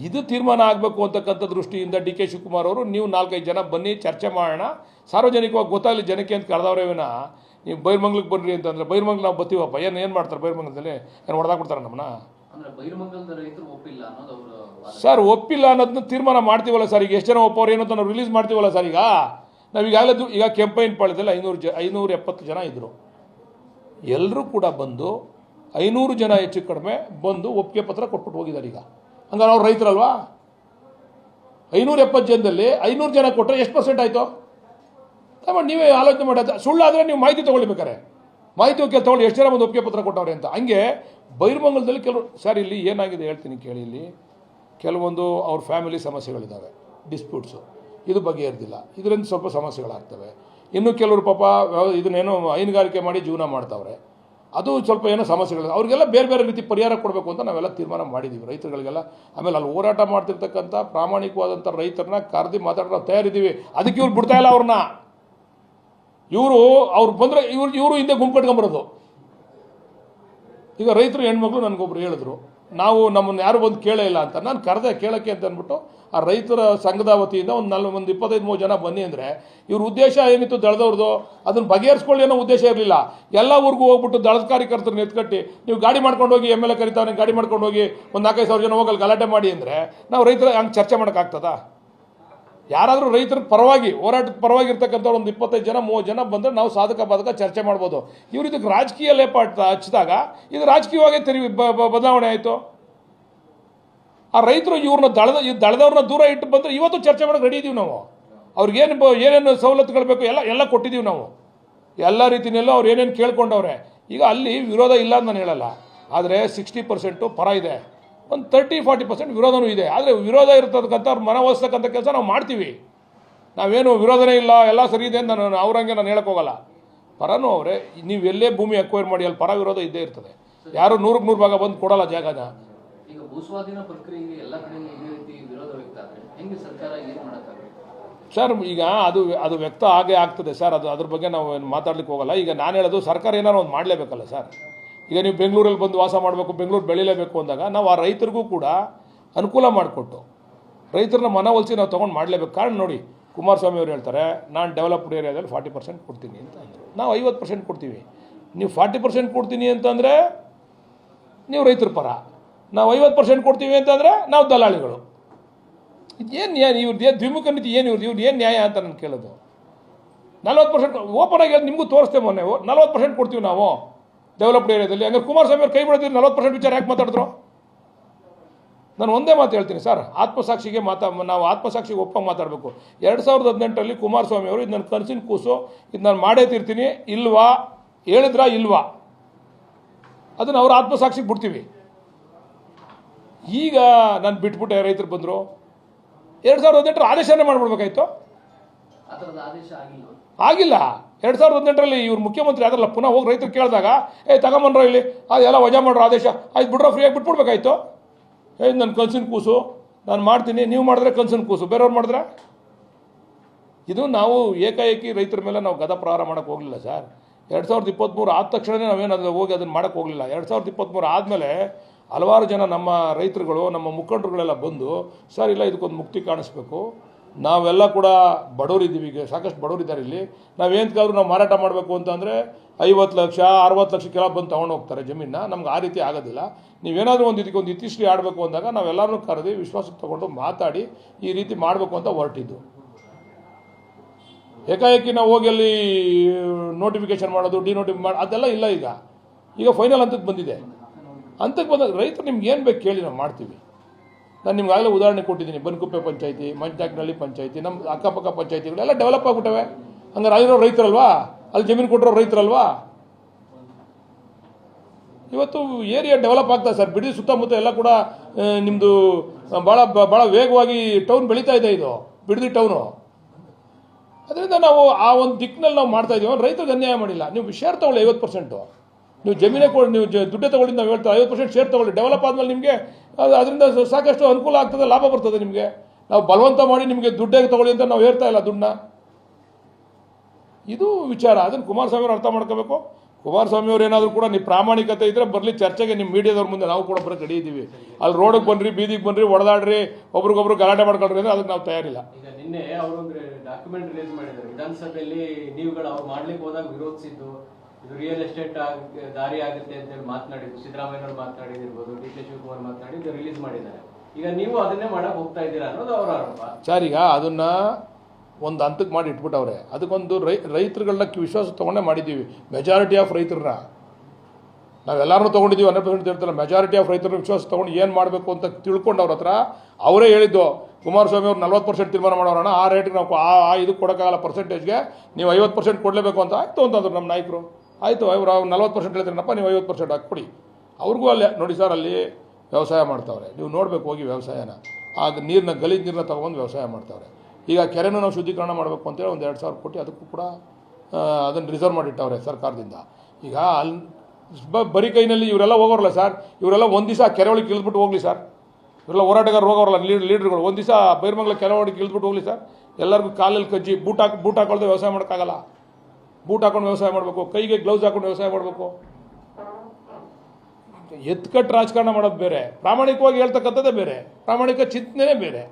ಇದು ತೀರ್ಮಾನ ಆಗಬೇಕು ಅಂತಕ್ಕಂಥ ದೃಷ್ಟಿಯಿಂದ ಡಿ ಕೆ ಶಿವಕುಮಾರ್ ಅವರು, ನೀವು 4-5 ಜನ ಬನ್ನಿ ಚರ್ಚೆ ಮಾಡೋಣ, ಸಾರ್ವಜನಿಕವಾಗಿ ಗೊತ್ತಾಗಲಿ ಜನಕ್ಕೆ ಅಂತ ಕರೆದವ್ರೆ ವಿನ ನೀವು ಬೈರ್ಮಂಗ್ಲಕ್ಕೆ ಬನ್ನಿರಿ ಅಂತಂದರೆ ಬೈರ್ಮಂಗ್ಲ ನಾವು ಬತ್ತೀವಪ್ಪ, ಏನು ಮಾಡ್ತಾರೆ ಬೈರ್ಮಂಗ್ಲದಲ್ಲಿ, ಏನು ಹೊಡೆದಾಕ್ಬಿಡ್ತಾರೆ ನಮ್ಮನ್ನ. ಸರ್ ಒಪ್ಪಿಲ್ಲ ಅನ್ನೋದನ್ನ ತೀರ್ಮಾನ ಮಾಡ್ತೀವಲ್ಲ ಸರ್. ಈಗ ಎಷ್ಟು ಜನ ಒಪ್ಪವ್ರು ಏನು ಅಂತ ನಾವು ರಿಲೀಸ್ ಮಾಡ್ತೀವಲ್ಲ ಸರ್. ಈಗ ನಾವೀಗಾಗಲೇ ಈಗ ಕೆಂಪೈನ್ ಪಾಳ್ಯದಲ್ಲಿ 570 ಜನ ಇದ್ದರು. ಎಲ್ಲರೂ ಕೂಡ ಬಂದು 500 ಜನ ಹೆಚ್ಚು ಕಡಿಮೆ ಬಂದು ಒಪ್ಪಿಗೆ ಪತ್ರ ಕೊಟ್ಬಿಟ್ಟು ಹೋಗಿದ್ದಾರೆ. ಈಗ ಹಂಗಾರೆ ಅವ್ರು ರೈತರಲ್ವಾ? 570 ಜನದಲ್ಲಿ 500 ಜನ ಕೊಟ್ಟರೆ ಎಷ್ಟು % ಆಯಿತು? ನೀವೇ ಆಲೋಚನೆ ಮಾಡೋದು. ಸುಳ್ಳಾದರೆ ನೀವು ಮಾಹಿತಿ ತೊಗೊಳ್ಬೇಕಾರೆ ಮಾಹಿತಿ ತೊಗೊಳ್ಳಿ ಎಷ್ಟು ಜನ ಬಂದು ಒಪ್ಪಿಗೆ ಪತ್ರ ಕೊಟ್ಟವ್ರೆ ಅಂತ. ಹಂಗೆ ಬೈರ್ಮಂಗಲದಲ್ಲಿ ಕೆಲವರು ಸರ್, ಇಲ್ಲಿ ಏನಾಗಿದೆ ಹೇಳ್ತೀನಿ ಕೇಳಿ. ಇಲ್ಲಿ ಕೆಲವೊಂದು ಅವ್ರ ಫ್ಯಾಮಿಲಿ ಸಮಸ್ಯೆಗಳಿದ್ದಾವೆ, ಡಿಸ್ಪ್ಯೂಟ್ಸು, ಇದು ಬಗೆಹರಿದಿಲ್ಲ, ಇದರಿಂದ ಸ್ವಲ್ಪ ಸಮಸ್ಯೆಗಳಾಗ್ತವೆ. ಇನ್ನು ಕೆಲವರು ಪಾಪ ಇದನ್ನೇನೋ ಹೈನುಗಾರಿಕೆ ಮಾಡಿ ಜೀವನ ಮಾಡ್ತಾವ್ರೆ, ಅದು ಸ್ವಲ್ಪ ಏನೋ ಸಮಸ್ಯೆಗಳು. ಅವ್ರಿಗೆಲ್ಲ ಬೇರೆ ಬೇರೆ ರೀತಿ ಪರಿಹಾರ ಕೊಡಬೇಕು ಅಂತ ನಾವೆಲ್ಲ ತೀರ್ಮಾನ ಮಾಡಿದ್ದೀವಿ ರೈತರುಗಳಿಗೆಲ್ಲ. ಆಮೇಲೆ ಅಲ್ಲಿ ಹೋರಾಟ ಮಾಡ್ತಿರ್ತಕ್ಕಂಥ ಪ್ರಾಮಾಣಿಕವಾದಂಥ ರೈತರನ್ನ ಕರೆದು ಮಾತಾಡೋ ನಾವು ತಯಾರಿದ್ದೀವಿ. ಅದಕ್ಕೆ ಇವ್ರು ಬಿಡ್ತಾ ಇಲ್ಲ ಅವ್ರನ್ನ. ಅವ್ರು ಬಂದರೆ ಇವರು ಹಿಂದೆ ಗುಂಪು ಕಟ್ಕೊಂಬರೋದು. ಈಗ ರೈತರು ಹೆಣ್ಮಕ್ಳು ನನಗೊಬ್ರು ಹೇಳಿದ್ರು, ನಾವು ನಮ್ಮನ್ನು ಯಾರು ಬಂದು ಕೇಳೇ ಇಲ್ಲ ಅಂತ. ನಾನು ಕರೆದೆ ಕೇಳೋಕ್ಕೆ ಅಂತ ಅಂದ್ಬಿಟ್ಟು ಆ ರೈತರ ಸಂಘದ ವತಿಯಿಂದ ಒಂದು 25-30 ಜನ ಬನ್ನಿ ಅಂದರೆ, ಇವ್ರ ಉದ್ದೇಶ ಏನಿತ್ತು ದಳದವ್ರದ್ದು ಅದನ್ನು ಬಗೆಹರಿಸ್ಕೊಳ್ಳಿ ಅನ್ನೋ ಉದ್ದೇಶ ಇರಲಿಲ್ಲ. ಎಲ್ಲ ಊರಿಗೂ ಹೋಗ್ಬಿಟ್ಟು ದಳದ ಕಾರ್ಯಕರ್ತರನ್ನ ಎತ್ಕಟ್ಟಿ ನೀವು ಗಾಡಿ ಮಾಡ್ಕೊಂಡು ಹೋಗಿ, MLA ಕರಿತಾವನೆ ಗಾಡಿ ಮಾಡ್ಕೊಂಡು ಹೋಗಿ ಒಂದು 4-5 ಜನ ಹೋಗಲ್ಲಿ ಗಲಾಟೆ ಮಾಡಿ ಅಂದರೆ ನಾವು ರೈತರ ಹಂಗೆ ಚರ್ಚೆ ಮಾಡೋಕ್ಕಾಗ್ತದಾ? ಯಾರಾದರೂ ರೈತರ ಪರವಾಗಿ ಹೋರಾಟದ ಪರವಾಗಿ ಇರ್ತಕ್ಕಂಥವ್ರು ಒಂದು 25 ಜನ 30 ಜನ ಬಂದರೆ ನಾವು ಸಾಧಕ ಬಾಧಕ ಚರ್ಚೆ ಮಾಡ್ಬೋದು. ಇವರು ಇದಕ್ಕೆ ರಾಜಕೀಯ ಲೇಪ ಹಚ್ಚಿದಾಗ ಇದು ರಾಜಕೀಯವಾಗಿ ಬದಲಾವಣೆ ಆಯಿತು. ಆ ರೈತರು ಇವ್ರನ್ನ ದಳದವ್ರನ್ನ ದೂರ ಇಟ್ಟು ಬಂದರೆ ಇವತ್ತು ಚರ್ಚೆ ಮಾಡೋಕೆ ರೆಡಿ ಇದ್ದೀವಿ ನಾವು. ಅವ್ರಿಗೇನು ಏನೇನು ಸವಲತ್ತುಗಳು ಬೇಕು ಎಲ್ಲ ಕೊಟ್ಟಿದ್ದೀವಿ ನಾವು. ಎಲ್ಲ ರೀತಿಯಲ್ಲೂ ಅವ್ರು ಏನೇನು ಕೇಳ್ಕೊಂಡವ್ರೆ. ಈಗ ಅಲ್ಲಿ ವಿರೋಧ ಇಲ್ಲ ಅಂತ ನಾನು ಹೇಳಲ್ಲ, ಆದರೆ 60% ಪರ ಇದೆ, ಒಂದು 30-40% ವಿರೋಧನೂ ಇದೆ. ಆದರೆ ವಿರೋಧ ಇರ್ತಕ್ಕಂಥ ಅವ್ರು ಮನವೊಲಿಸ್ತಕ್ಕಂಥ ಕೆಲಸ ನಾವು ಮಾಡ್ತೀವಿ. ನಾವೇನು ವಿರೋಧನೇ ಇಲ್ಲ ಎಲ್ಲ ಸರಿ ಇದೆ ಅಂತ ನಾನು ಅವ್ರಂಗೆ ನಾನು ಹೇಳೋಕ್ಕೋಗಲ್ಲ. ಪರನೂ ಅವರೇ, ನೀವು ಎಲ್ಲೇ ಭೂಮಿ ಅಕ್ವೈರ್ ಮಾಡಿ ಅಲ್ಲಿ ಪರ ವಿರೋಧ ಇದ್ದೇ ಇರ್ತದೆ. ಯಾರು 100ಕ್ಕೆ 100 ಭಾಗ ಬಂದು ಕೊಡೋಲ್ಲ ಜಾಗನ. ಈಗ ಭೂಸ್ವಾಧೀನ ಪ್ರಕ್ರಿಯೆಗೆ ಎಲ್ಲ ಕಡೆ ಇದೇ ರೀತಿ ವಿರೋಧ ವ್ಯಕ್ತಾದ್ರೆ ಹೆಂಗೆ ಸರ್ಕಾರ ಏನು ಮಾಡೋಕ್ಕಾಗುತ್ತೆ ಸರ್? ಈಗ ಅದು ವ್ಯಕ್ತ ಆಗೇ ಆಗ್ತದೆ ಸರ್. ಅದ್ರ ಬಗ್ಗೆ ನಾವು ಮಾತಾಡ್ಲಿಕ್ಕೆ ಹೋಗಲ್ಲ. ಈಗ ನಾನು ಹೇಳೋದು ಸರ್ಕಾರ ಏನಾರು ಒಂದು ಮಾಡಲೇಬೇಕಲ್ಲ ಸರ್. ಈಗ ನೀವು ಬೆಂಗಳೂರಲ್ಲಿ ಬಂದು ವಾಸ ಮಾಡಬೇಕು, ಬೆಂಗಳೂರು ಬೆಳಿಲೇಬೇಕು ಅಂದಾಗ ನಾವು ಆ ರೈತರಿಗೂ ಕೂಡ ಅನುಕೂಲ ಮಾಡಿಕೊಟ್ಟು ರೈತರನ್ನ ಮನವೊಲಿಸಿ ನಾವು ತೊಗೊಂಡು ಮಾಡಲೇಬೇಕು. ಕಾರಣ ನೋಡಿ, ಕುಮಾರಸ್ವಾಮಿ ಅವರು ಹೇಳ್ತಾರೆ ನಾನು ಡೆವಲಪ್ಡ್ ಏರಿಯಾದಲ್ಲಿ 40% ಕೊಡ್ತೀನಿ ಅಂತ ಅಂದರು. ನಾವು 50% ಕೊಡ್ತೀವಿ. ನೀವು 40% ಕೊಡ್ತೀನಿ ಅಂತಂದರೆ ನೀವು ರೈತರ ಪರ, ನಾವು 50% ಕೊಡ್ತೀವಿ ಅಂತಂದರೆ ನಾವು ದಲ್ಲಾಳಿಗಳು. ಇದೇನು ನ್ಯಾಯ? ಇವ್ರದ್ದು ದ್ವಿಮುಖ ನೀತಿ ಏನು? ಇವ್ರದ್ದು ಏನು ನ್ಯಾಯ ಅಂತ ನಾನು ಕೇಳೋದು. 40% ಓಪನ್ ಆಗಿ ನಿಮಗೂ ತೋರಿಸ್ತೇ ಮೊನ್ನೆ 40% ಕೊಡ್ತೀವಿ ನಾವು ಡೆವಲಪ್ಡ್ ಏರಿಯಾದಲ್ಲಿ. ಹಂಗೆ ಕುಮಾರಸ್ವಾಮಿ ಅವ್ರು ಕೈ ಬಿಡೋದಿಲ್ಲ 40% ವಿಚಾರ ಯಾಕೆ ಮಾತಾಡಿದ್ರು? ನಾನು ಒಂದೇ ಮಾತು ಹೇಳ್ತೀನಿ ಸರ್, ಆತ್ಮಸಾಕ್ಷಿಗೆ ನಾವು ಆತ್ಮಸಾಕ್ಷಿಗೆ ಒಪ್ಪಂಗೆ ಮಾತಾಡಬೇಕು. 2018ರಲ್ಲಿ ಕುಮಾರಸ್ವಾಮಿ ಅವರು ಇದು ನನ್ನ ಕನಸಿನ ಕೂಸು, ಇದು ನಾನು ಮಾಡೇ ತೀರ್ತೀನಿ ಇಲ್ವಾ ಹೇಳಿದ್ರಾ ಇಲ್ವಾ ಅದನ್ನು ಅವ್ರ ಆತ್ಮಸಾಕ್ಷಿಗೆ ಬಿಡ್ತೀವಿ. ಈಗ ನಾನು ಬಿಟ್ಬಿಟ್ಟೆ, ರೈತರು ಬಂದರು 2018 ಆದೇಶನೇ ಮಾಡಿಬಿಡ್ಬೇಕಾಯ್ತು. ಆಗಿಲ್ಲ. 2018ರಲ್ಲಿ ಇವ್ರು ಮುಖ್ಯಮಂತ್ರಿ ಆದ್ರಲ್ಲ, ಪುನಃ ಹೋಗಿ ರೈತರು ಕೇಳಿದಾಗ ತಗೊಂಬನ್ರೋ ಇಲ್ಲಿ ಅದೆಲ್ಲ ವಜಾ ಮಾಡ್ರೋ ಆದೇಶ ಆಯ್ತು ಬಿಡ್ರೋ ಫ್ರೀಯಾಗಿ ಬಿಟ್ಬಿಡ್ಬೇಕಾಯ್ತು. ನನ್ನ ಕನ್ಸಿನ ಕೂಸು ನಾನು ಮಾಡ್ತೀನಿ, ನೀವು ಮಾಡಿದ್ರೆ ಕನ್ಸಿನ ಕೂಸು, ಬೇರೆಯವ್ರು ಮಾಡಿದ್ರೆ ಇದು ನಾವು ಏಕಾಏಕಿ ರೈತರ ಮೇಲೆ ನಾವು ಗದ ಪ್ರಹಾರ ಮಾಡೋಕ್ಕೆ ಹೋಗಲಿಲ್ಲ ಸರ್. 2023 ಆದ ತಕ್ಷಣವೇ ನಾವೇನು ಅದು ಹೋಗಿ ಅದನ್ನು ಮಾಡೋಕ್ಕೆ ಹೋಗಲಿಲ್ಲ. 2023 ಆದಮೇಲೆ ಹಲವಾರು ಜನ ನಮ್ಮ ರೈತರುಗಳು, ನಮ್ಮ ಮುಖಂಡರುಗಳೆಲ್ಲ ಬಂದು, ಸರ್ ಇಲ್ಲ ಇದಕ್ಕೊಂದು ಮುಕ್ತಿ ಕಾಣಿಸ್ಬೇಕು, ನಾವೆಲ್ಲ ಕೂಡ ಬಡವರಿದ್ದೀವಿ, ಈಗ ಸಾಕಷ್ಟು ಬಡವರಿದ್ದಾರೆ ಇಲ್ಲಿ, ನಾವೇಂತಕ್ಕಾದ್ರೂ ನಾವು ಮಾರಾಟ ಮಾಡಬೇಕು ಅಂತಂದರೆ 50 ಲಕ್ಷ 60 ಲಕ್ಷಕ್ಕೆಲ್ಲ ಬಂದು ತೊಗೊಂಡು ಹೋಗ್ತಾರೆ ಜಮೀನನ್ನ. ನಮ್ಗೆ ಆ ರೀತಿ ಆಗೋದಿಲ್ಲ. ನೀವೇನಾದರೂ ಇದಕ್ಕೊಂದು ಇತಿಶ್ರೀ ಆಡಬೇಕು ಅಂದಾಗ ನಾವೆಲ್ಲರೂ ಕರೆದು ವಿಶ್ವಾಸಕ್ಕೆ ತೊಗೊಂಡು ಮಾತಾಡಿ ಈ ರೀತಿ ಮಾಡಬೇಕು ಅಂತ ಹೊರಟಿದ್ದು. ಏಕಾಏಕಿ ನಾವು ಹೋಗಿ ಅಲ್ಲಿ ನೋಟಿಫಿಕೇಶನ್ ಮಾಡೋದು, ಡಿನೋಟಿಫೈ ಮಾಡಿ ಅದೆಲ್ಲ ಇಲ್ಲ. ಈಗ ಫೈನಲ್ ಹಂತಕ್ಕೆ ಬಂದಿದೆ. ಹಂತಕ್ಕೆ ಬಂದಾಗ ರೈತರು ನಿಮ್ಗೆ ಏನು ಬೇಕು ಕೇಳಿ ನಾವು ಮಾಡ್ತೀವಿ. ನಾನು ನಿಮ್ಗಾಗಲೇ ಉದಾಹರಣೆ ಕೊಟ್ಟಿದ್ದೀನಿ. ಬನ್ಕುಪ್ಪೆ ಪಂಚಾಯತಿ, ಮಂಚಾಕ್ನಹಳ್ಳಿ ಪಂಚಾಯತಿ, ನಮ್ಮ ಅಕ್ಕಪಕ್ಕ ಪಂಚಾಯತಿಗಳೆಲ್ಲ ಡೆವಲಪ್ ಆಗಿಬಿಟ್ಟವೆ. ಹಂಗಾರೆ ಅಲ್ಲಿರೋ ರೈತರಲ್ವಾ, ಅಲ್ಲಿ ಜಮೀನು ಕೊಟ್ಟಿರೋ ರೈತರಲ್ವಾ. ಇವತ್ತು ಏರಿಯಾ ಡೆವಲಪ್ ಆಗ್ತದೆ ಸರ್. ಬಿಡದಿ ಸುತ್ತಮುತ್ತ ಎಲ್ಲ ಕೂಡ ನಿಮ್ಮದು ಭಾಳ ವೇಗವಾಗಿ ಟೌನ್ ಬೆಳೀತಾ ಇದೆ. ಇದು ಬಿಡದಿ ಟೌನು. ಅದರಿಂದ ನಾವು ಆ ಒಂದು ದಿಕ್ಕಿನಲ್ಲಿ ನಾವು ಮಾಡ್ತಾ ಇದ್ದೀವಿ. ರೈತರಿಗೆ ಅನ್ಯಾಯ ಮಾಡಿಲ್ಲ. ನೀವು ಶೇರ್ ತಗೊಳ್ಳಿ 50%. ನೀವು ಜಮೀನೇ ಕೊಡಿ, ನೀವು ದುಡ್ಡೇ ತಗೊಳ್ಳಿ. ನಾವು ಹೇಳ್ತಾ 50% ಶೇರ್ ತಗೊಳ್ಳಿ. ಡೆವಲಪ್ ಆದಮೇಲೆ ನಿಮಗೆ ಅದರಿಂದ ಸಾಕಷ್ಟು ಅನುಕೂಲ ಆಗ್ತದೆ, ಲಾಭ ಬರ್ತದೆ ನಿಮಗೆ. ನಾವು ಬಲವಂತ ಮಾಡಿ ನಿಮಗೆ ದುಡ್ಡೇ ತಗೊಳ್ಳಿ ಅಂತ ನಾವು ಹೇಳ್ತಾ ಇಲ್ಲ ದುಡ್ಡನ್ನ. ಇದು ವಿಚಾರ. ಅದನ್ನು ಕುಮಾರಸ್ವಾಮಿ ಅವರು ಅರ್ಥ ಮಾಡ್ಕೋಬೇಕು. ಕುಮಾರಸ್ವಾಮಿ ಅವರು ಏನಾದರೂ ಕೂಡ ನೀವು ಪ್ರಾಮಾಣಿಕತೆ ಇದ್ದರೆ ಬರಲಿ ಚರ್ಚೆಗೆ. ನಿಮ್ಮ ಮೀಡಿಯಾದವ್ರ ಮುಂದೆ ನಾವು ಕೂಡ ಬರೋಕ್ಕೆ ರೆಡಿ ಇದ್ದೀವಿ. ಅಲ್ಲಿ ರೋಡಿಗೆ ಬನ್ನಿರಿ, ಬೀದಿಗೆ ಬನ್ನಿರಿ, ಹೊಡೆದಾಡ್ರಿ, ಒಬ್ರಿಗೊಬ್ರು ಗಲಾಟೆ ಮಾಡ್ಕೊಳ್ರಿ ಅಂದರೆ ಅದಕ್ಕೆ ನಾವು ತಯಾರಿಲ್ಲ. ಈಗ ನಿನ್ನೆ ಅವರು ಡಾಕ್ಯುಮೆಂಟ್ ರಿಲೀಸ್ ಮಾಡಿದ್ದಾರೆ ವಿಧಾನಸಭೆಯಲ್ಲಿ. ನೀವುಗಳು ಅವ್ರು ಮಾಡ್ಲಿಕ್ಕೆ ಹೋದಾಗ ವಿರೋಧಿಸಿದ್ದು, ಇದು ರಿಯಲ್ ಎಸ್ಟೇಟ್ ದಾರಿ ಆಗುತ್ತೆ ಅಂತೇಳಿ ಮಾತನಾಡಿದ್ದು, ಸಿದ್ದರಾಮಯ್ಯನವರು ಮಾತನಾಡಿದಿರ್ಬೋದು, ಡಿ ಕೆ ಶಿವಕುಮಾರ್ ಮಾತನಾಡಿ ರಿಲೀಸ್ ಮಾಡಿದ್ದಾರೆ. ಈಗ ನೀವು ಅದನ್ನೇ ಮಾಡಕ್ ಹೋಗ್ತಾ ಇದ್ದೀರಾ ಅನ್ನೋದು ಅವರ ಆರೋಪ ಸರ್. ಈಗ ಅದನ್ನ ಒಂದು ಹಂತಕ್ಕೆ ಮಾಡಿ ಇಟ್ಬಿಟ್ಟವ್ರೆ. ಅದಕ್ಕೊಂದು ರೈತರುಗಳನ್ನ ವಿಶ್ವಾಸ ತೊಗೊಂಡೇ ಮಾಡಿದ್ದೀವಿ. ಮೆಜಾರಿಟಿ ಆಫ್ ರೈತರನ್ನ ನಾವೆಲ್ಲರೂ ತೊಗೊಂಡಿದ್ದೀವಿ. 100% ಹೇಳ್ತಾರೆ. ಮೆಜಾರಿಟಿ ಆಫ್ ರೈತರನ್ನ ವಿಶ್ವಾಸ ತೊಗೊಂಡು ಏನು ಮಾಡಬೇಕು ಅಂತ ತಿಳ್ಕೊಂಡು ಅವ್ರ ಹತ್ರ ಅವರೇ ಹೇಳಿದ್ದು. ಕುಮಾರಸ್ವಾಮಿ ಅವ್ರು 40% ತೀರ್ಮಾನ ಮಾಡೋಣ, ಆ ರೇಟಿಗೆ ನಾವು ಇದಕ್ಕೆ ಕೊಡೋಕ್ಕಾಗಲ್ಲ, ಪರ್ಸೆಂಟೇಜ್ಗೆ ನೀವು 50% ಕೊಡಲೇಬೇಕು ಅಂತ. ಆಯಿತು ಅಂತಂದ್ರು ನಮ್ಮ ನಾಯಕರು. ಆಯಿತು, ಅವ್ರು 40% ಹೇಳ್ತೀರಪ್ಪ, ನೀವು 50% ಹಾಕ್ಬಿಡಿ. ಅವ್ರಿಗೂ ಅಲ್ಲೇ ನೋಡಿ ಸರ್, ಅಲ್ಲಿ ವ್ಯವಸಾಯ ಮಾಡ್ತಾವ್ರೆ. ನೀವು ನೋಡಬೇಕು ಹೋಗಿ ವ್ಯವಸಾಯನ. ಆಗ ನೀರನ್ನ ಗಲೀಜು ನೀರನ್ನ ತೊಗೊಂಡು ವ್ಯವಸಾಯ ಮಾಡ್ತಾವ್ರೆ. ಈಗ ಕೆರೆನೂ ನಾವು ಶುದ್ಧೀಕರಣ ಮಾಡಬೇಕು ಅಂತೇಳಿ ಒಂದು 2,000 ಕೋಟಿ ಅದಕ್ಕೂ ಕೂಡ ಅದನ್ನು ರಿಸರ್ವ್ ಮಾಡಿಟ್ಟವ್ರೆ ಸರ್ಕಾರದಿಂದ. ಈಗ ಅಲ್ಲಿ ಬರೀ ಕೈನಲ್ಲಿ ಇವರೆಲ್ಲ ಹೋಗೋರಲ್ಲ ಸರ್. ಇವರೆಲ್ಲ ಒಂದು ದಿವಸ ಕೆರೆ ಒಳಗೆ ಇಳಿದ್ಬಿಟ್ಟು ಹೋಗಲಿ ಸರ್. ಇವರೆಲ್ಲ ಹೋರಾಟಗಾರರು ಹೋಗೋರಲ್ಲ, ಲೀಡರ್ಗಳು. ಒಂದು ದಿವಸ ಬೈರ್ಮಂಗ್ಲ ಕೆರೆ ಒಳಗೆ ಇಳಿದ್ಬಿಟ್ಟು ಹೋಗಲಿ ಸರ್. ಎಲ್ಲರಿಗೂ ಕಾಲಲ್ಲಿ ಕಜ್ಜಿ ಬೂಟ್ ಹಾಕೊಳ್ದೆ ವ್ಯವಸಾಯ ಮಾಡೋಕ್ಕಾಗಲ್ಲ. ಬೂಟ್ ಹಾಕೊಂಡು ವ್ಯವಸಾಯ ಮಾಡಬೇಕು, ಕೈಗೆ ಗ್ಲೌಸ್ ಹಾಕೊಂಡು ವ್ಯವಸಾಯ ಮಾಡಬೇಕು. ಎತ್ಕಟ್ಟು ರಾಜಕಾರಣ ಮಾಡೋದು ಬೇರೆ, ಪ್ರಾಮಾಣಿಕವಾಗಿ ಹೇಳ್ತಕ್ಕಂಥದ್ದೇ ಬೇರೆ, ಪ್ರಾಮಾಣಿಕ ಚಿಂತನೆ ಬೇರೆ.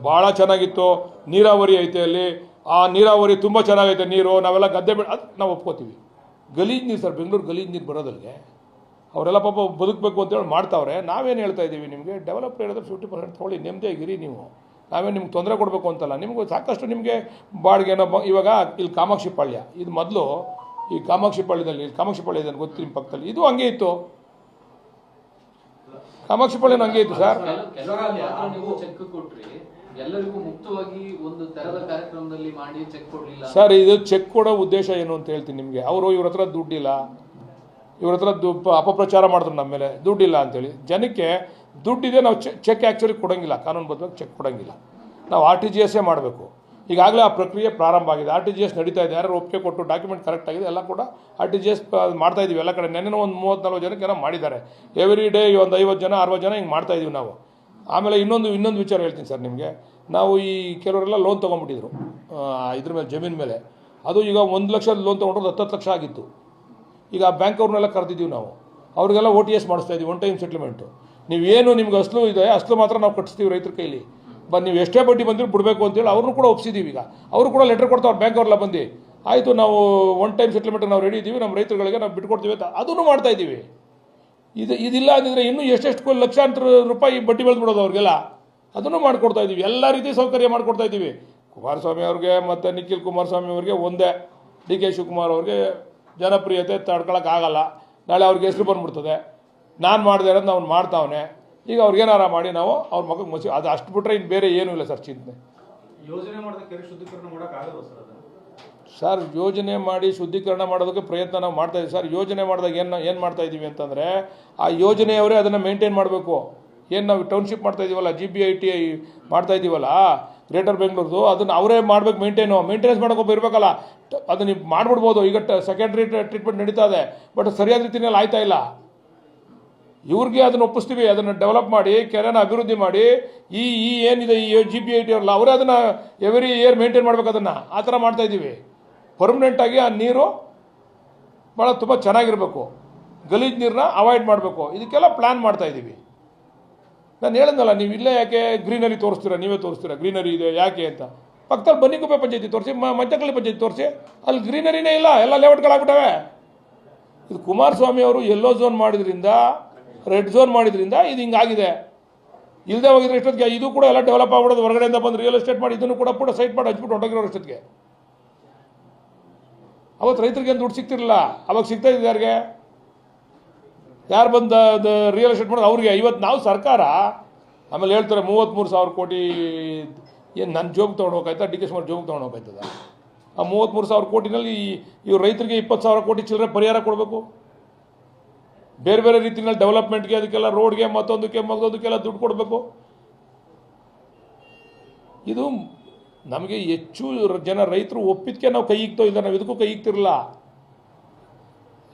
ಭಾಳ ಚೆನ್ನಾಗಿತ್ತು, ನೀರಾವರಿ ಐತೆ ಅಲ್ಲಿ, ಆ ನೀರಾವರಿ ತುಂಬ ಚೆನ್ನಾಗೈತೆ ನೀರು, ನಾವೆಲ್ಲ ಗದ್ದೆ ಅದು ನಾವು ಒಪ್ಕೋತೀವಿ. ಗಲೀಜು ನೀರು ಸರ್, ಬೆಂಗಳೂರು ಗಲೀಜು ನೀರು ಬರೋದಲ್ಲಿಗೆ ಅವರೆಲ್ಲ ಪಾಪ ಬದುಕಬೇಕು ಅಂತೇಳಿ ಮಾಡ್ತಾವ್ರೆ. ನಾವೇನು ಹೇಳ್ತಾ ಇದ್ದೀವಿ ನಿಮಗೆ, ಡೆವಲಪ್ ಹೇಳಿದ್ರೆ 50% ತೊಗೊಳ್ಳಿ, ನೆಮ್ಮದಿಯಾಗಿರಿ ನೀವು. ನಾವೇನು ನಿಮ್ಗೆ ತೊಂದರೆ ಕೊಡಬೇಕು ಅಂತಲ್ಲ. ನಿಮಗೂ ಸಾಕಷ್ಟು ನಿಮಗೆ ಬಾಡಿಗೆನೋ ಇವಾಗ ಇಲ್ಲಿ ಕಾಮಾಕ್ಷಿ ಪಾಳ್ಯ, ಇದು ಮೊದಲು ಈ ಕಾಮಾಕ್ಷಿ ಪಾಳ್ಯದಲ್ಲಿ ಇದೆ ಗೊತ್ತು ನಿಮ್ಮ ಪಕ್ಕದಲ್ಲಿ, ಇದು ಹಂಗೆ ಇತ್ತು. ಕಾಮಾಕ್ಷಿ ಪಾಳ್ಯನೂ ಹಂಗೆ ಇತ್ತು ಸರ್. ನೀವು ಚೆಕ್ ಕೊಟ್ರಿ, ಎಲ್ಲರಿಗೂ ಮುಕ್ತವಾಗಿ ಒಂದು ತೆರೆದ ಕಾರ್ಯಕ್ರಮದಲ್ಲಿ ಮಾಡಿ ಚೆಕ್ ಕೊಡಲಿಲ್ಲ ಸರ್. ಇದು ಚೆಕ್ ಕೊಡೋ ಉದ್ದೇಶ ಏನು ಅಂತ ಹೇಳ್ತೀನಿ ನಿಮಗೆ. ಅವರು ಇವ್ರ ಹತ್ರ ದುಡ್ಡಿಲ್ಲ, ಇವ್ರ ಹತ್ರ ಅಪಪ್ರಚಾರ ಮಾಡಿದ್ರು ನಮ್ಮ ಮೇಲೆ, ದುಡ್ಡಿಲ್ಲ ಅಂತೇಳಿ. ಜನಕ್ಕೆ ದುಡ್ಡಿದೆ, ನಾವು ಚೆಕ್ ಆ್ಯಕ್ಚುಲಿ ಕೊಡೋಂಗಿಲ್ಲ, ಕಾನೂನುಬದ್ಧವಾಗಿ ಚೆಕ್ ಕೊಡೋಂಗಿಲ್ಲ. ನಾವು RTGS ಮಾಡಬೇಕು. ಈಗಾಗಲೇ ಆ ಪ್ರಕ್ರಿಯೆ ಪ್ರಾರಂಭ ಆಗಿದೆ. RTGS ನಡೀತಾ ಇದೆ. ಯಾರು ಒಪ್ಪಿಗೆ ಕೊಟ್ಟು ಡಾಕ್ಯುಮೆಂಟ್ ಕರೆಕ್ಟ್ ಆಗಿದೆ, ಎಲ್ಲ ಕೂಡ RTGS ಮಾಡ್ತಾ ಇದ್ದೀವಿ ಎಲ್ಲ ಕಡೆ. ನೆನ್ನೆ ಒಂದು 30-40 ಜನಕ್ಕೆ ಏನೋ ಮಾಡಿದ್ದಾರೆ. ಎವ್ರಿ ಡೇ ಒಂದು 50 ಜನ 60 ಜನ ಹಿಂಗೆ ಮಾಡ್ತಾ ಇದ್ದೀವಿ ನಾವು. ಆಮೇಲೆ ಇನ್ನೊಂದು ವಿಚಾರ ಹೇಳ್ತೀನಿ ಸರ್ ನಿಮಗೆ. ನಾವು ಈ ಕೆಲವರೆಲ್ಲ ಲೋನ್ ತೊಗೊಂಡ್ಬಿಟ್ಟಿದ್ರು ಇದ್ರ ಮೇಲೆ, ಜಮೀನ್ ಮೇಲೆ. ಅದು ಈಗ 1 ಲಕ್ಷ ಲೋನ್ ತೊಗೊಂಡ್ರೆ 10 ಲಕ್ಷ ಆಗಿತ್ತು. ಈಗ ಬ್ಯಾಂಕ್ ಅವ್ರನ್ನೆಲ್ಲ ಕರೆದಿದ್ದೀವಿ ನಾವು. ಅವ್ರಿಗೆಲ್ಲ OTS ಮಾಡಿಸ್ತಾ ಇದ್ದೀವಿ, 1 ಟೈಮ್ ಸೆಟ್ಲ್ಮೆಂಟು. ನೀವೇನು ನಿಮ್ಗೆ ಅಸಲು ಇದೆ, ಅಸಲು ಮಾತ್ರ ನಾವು ಕಟ್ಟಿಸ್ತೀವಿ ರೈತರ ಕೈಲಿ. ನೀವು ಎಷ್ಟೇ ಬಡ್ಡಿ ಬಂದರೂ ಬಿಡಬೇಕು ಅಂತೇಳಿ ಅವ್ರನ್ನೂ ಕೂಡ ಒಪ್ಪಿಸಿದ್ದೀವಿ. ಈಗ ಅವರು ಕೂಡ ಲೆಟರ್ ಕೊಡ್ತಾವ್ರು ಬ್ಯಾಂಕ್ ಅವ್ರೆಲ್ಲ ಬಂದು, ಆಯಿತು ನಾವು 1 ಟೈಮ್ ಸೆಟ್ಲ್ಮೆಂಟ್ ನಾವು ರೆಡಿ ಇದ್ದೀವಿ, ನಮ್ಮ ರೈತರುಗಳಿಗೆ ನಾವು ಬಿಟ್ಕೊಡ್ತೀವಿ ಅಂತ ಅದನ್ನು ಮಾಡ್ತಾ ಇದ್ದೀವಿ. ಇದಿಲ್ಲ ಅಂದಿದ್ರೆ ಇನ್ನೂ ಎಷ್ಟೆಷ್ಟು ಲಕ್ಷಾಂತರ ರೂಪಾಯಿ ಬಡ್ಡಿ ಬೆಳೆದ್ಬಿಡೋದು ಅವ್ರಿಗೆಲ್ಲ. ಅದನ್ನು ಮಾಡಿಕೊಡ್ತಾ ಇದ್ದೀವಿ. ಎಲ್ಲ ರೀತಿ ಸೌಕರ್ಯ ಮಾಡಿಕೊಡ್ತಾ ಇದ್ದೀವಿ. ಕುಮಾರಸ್ವಾಮಿ ಅವ್ರಿಗೆ ಮತ್ತು ನಿಖಿಲ್ ಕುಮಾರಸ್ವಾಮಿ ಅವ್ರಿಗೆ ಒಂದೇ, ಡಿ ಕೆ ಶಿವಕುಮಾರ್ ಅವ್ರಿಗೆ ಜನಪ್ರಿಯತೆ ತಡ್ಕೊಳಕ್ಕಾಗಲ್ಲ. ನಾಳೆ ಅವ್ರಿಗೆ ಹೆಸರು ಬಂದ್ಬಿಡ್ತದೆ. ನಾನು ಮಾಡಿದೆ ಅನ್ನೋದು ಅವ್ನು ಮಾಡ್ತಾವನೆ. ಈಗ ಅವ್ರಿಗೇನಾರ ಮಾಡಿ ನಾವು ಅವ್ರ ಮಗಕ್ಕೆ ಅದು ಅಷ್ಟು ಬಿಟ್ಟರೆ ಇನ್ನು ಬೇರೆ ಏನೂ ಇಲ್ಲ ಸರ್ ಚಿಂತನೆ. ಯೋಜನೆ ಮಾಡಿದ ಕೆರೆ ಶುದ್ಧೀಕರಣ ಮಾಡೋಕ್ಕಾಗಲ್ಲ ಸರ್. ಯೋಜನೆ ಮಾಡಿ ಶುದ್ಧೀಕರಣ ಮಾಡೋದಕ್ಕೆ ಪ್ರಯತ್ನ ನಾವು ಮಾಡ್ತಾಯಿದ್ದೀವಿ ಸರ್. ಯೋಜನೆ ಮಾಡಿದಾಗ ಏನು ಮಾಡ್ತಾ ಇದ್ದೀವಿ ಅಂತಂದರೆ, ಆ ಯೋಜನೆಯವರೇ ಅದನ್ನು ಮೇಂಟೈನ್ ಮಾಡಬೇಕು. ಏನು ನಾವು ಟೌನ್ಶಿಪ್ ಮಾಡ್ತಾ ಇದ್ದೀವಲ್ಲ, GBIT ಮಾಡ್ತಾ ಇದ್ದೀವಲ್ಲ ಗ್ರೇಟರ್ ಬೆಂಗಳೂರು, ಅದನ್ನು ಅವರೇ ಮಾಡಬೇಕು. ಮೇಂಟೆನೆನ್ಸ್ ಮಾಡೋಕೆ ಇರಬೇಕಲ್ಲ. ಅದನ್ನು ನೀವು ಮಾಡಿಬಿಡ್ಬೋದು. ಈಗ ಸೆಕೆಂಡ್ರಿ ಟ್ರೀಟ್ಮೆಂಟ್ ನಡೀತಾ ಇದೆ, ಬಟ್ ಸರಿಯಾದ ರೀತಿಯಲ್ಲಿ ಆಯ್ತಾ ಇಲ್ಲ. ಇವ್ರಿಗೆ ಅದನ್ನು ಒಪ್ಪಿಸ್ತೀವಿ. ಅದನ್ನು ಡೆವಲಪ್ ಮಾಡಿ, ಕೆರೆನ ಅಭಿವೃದ್ಧಿ ಮಾಡಿ, ಈ ಏನಿದೆ ಈ GBIT ಅವರಲ್ಲ, ಅವರೇ ಅದನ್ನು ಎವ್ರಿ ಇಯರ್ ಮೇಂಟೈನ್ ಮಾಡ್ಬೇಕು. ಅದನ್ನು ಆ ಥರ ಮಾಡ್ತಾ ಇದ್ದೀವಿ. ಪರ್ಮನೆಂಟಾಗಿ ಆ ನೀರು ಭಾಳ ತುಂಬ ಚೆನ್ನಾಗಿರಬೇಕು, ಗಲೀಜು ನೀರನ್ನ ಅವಾಯ್ಡ್ ಮಾಡಬೇಕು. ಇದಕ್ಕೆಲ್ಲ ಪ್ಲ್ಯಾನ್ ಮಾಡ್ತಾ ಇದ್ದೀವಿ. ನಾನು ಹೇಳಿದ್ನಲ್ಲ, ನೀವು ಇಲ್ಲೇ ಯಾಕೆ ಗ್ರೀನರಿ ತೋರಿಸ್ತೀರಾ, ನೀವೇ ತೋರಿಸ್ತೀರಾ ಗ್ರೀನರಿ ಇದೆ ಯಾಕೆ ಅಂತ. ಪಕ್ಕದಲ್ಲಿ ಬನ್ನಿಗುಪ್ಪೆ ಪಂಚಾಯತಿ ತೋರಿಸಿ, ಮಂಚಕಳ್ಳಿ ಪಂಚಾಯತಿ ತೋರಿಸಿ, ಅಲ್ಲಿ ಗ್ರೀನರಿನೇ ಇಲ್ಲ, ಎಲ್ಲ ಲೇಔಟ್ಗಳಾಗ್ಬಿಟ್ಟವೆ. ಇದು ಕುಮಾರಸ್ವಾಮಿ ಅವರು ಯೆಲ್ಲೋ ಝೋನ್ ಮಾಡಿದ್ರಿಂದ, ರೆಡ್ ಝೋನ್ ಮಾಡಿದ್ರಿಂದ ಇದು ಹಿಂಗಾಗಿದೆ. ಇಲ್ಲದೆ ಹೋಗಿದ್ರೆ ಇಷ್ಟೊತ್ತಿಗೆ ಇದು ಕೂಡ ಎಲ್ಲ ಡೆವಲಪ್ ಆಗ್ಬಿಡೋದು. ಹೊರಗಡೆಯಿಂದ ಬಂದು ರಿಯಲ್ ಎಸ್ಟೇಟ್ ಮಾಡಿ ಇದನ್ನು ಕೂಡ ಸೈಟ್ ಮಾಡಿ ಹಚ್ಬಿಟ್ಟು ಹೊಟ್ಟೋಗಿರೋ ಅಷ್ಟೊತ್ತಿಗೆ. ಅವತ್ತು ರೈತರಿಗೆ ಏನು ದುಡ್ಡು ಸಿಗ್ತಿರಲಿಲ್ಲ, ಅವಾಗ ಸಿಗ್ತಾ ಇದೆ ಯಾರಿಗೆ? ಯಾರು ಬಂದು ರಿಯಲ್ ಎಸ್ಟೇಟ್ ಮಾಡೋದು ಅವ್ರಿಗೆ. ಇವತ್ತು ನಾವು ಸರ್ಕಾರ ಆಮೇಲೆ ಹೇಳ್ತಾರೆ 33,000 ಕೋಟಿ ಏನು ನನ್ನ ಜೋಬ್ ತೊಗೊಂಡೋಗಾಯ್ತಾ, ಡಿ ಕೆ ಶಿವಕುಮಾರ್ ಜೋಬ್ ತೊಗೊಂಡೋಗಾಯ್ತದ? ಆ 33,000 ಕೋಟಿನಲ್ಲಿ ಇವ್ರು ರೈತರಿಗೆ 20,000 ಕೋಟಿ ಚಿಲ್ಲರೆ ಪರಿಹಾರ ಕೊಡಬೇಕು. ಬೇರೆ ಬೇರೆ ರೀತಿಯಲ್ಲಿ ಡೆವಲಪ್ಮೆಂಟ್ಗೆ, ಅದಕ್ಕೆಲ್ಲ ರೋಡ್ಗೆ, ಮತ್ತೊಂದಕ್ಕೆಲ್ಲ ದುಡ್ಡು ಕೊಡಬೇಕು. ಇದು ನಮಗೆ ಹೆಚ್ಚು ಜನ ರೈತರು ಒಪ್ಪಿದ್ದಕ್ಕೆ ನಾವು ಕೈ ಇಕ್ತೋ ಇಲ್ಲ, ನಾವು ಇದಕ್ಕೂ ಕೈ ಇಕ್ತಿರಲಿಲ್ಲ.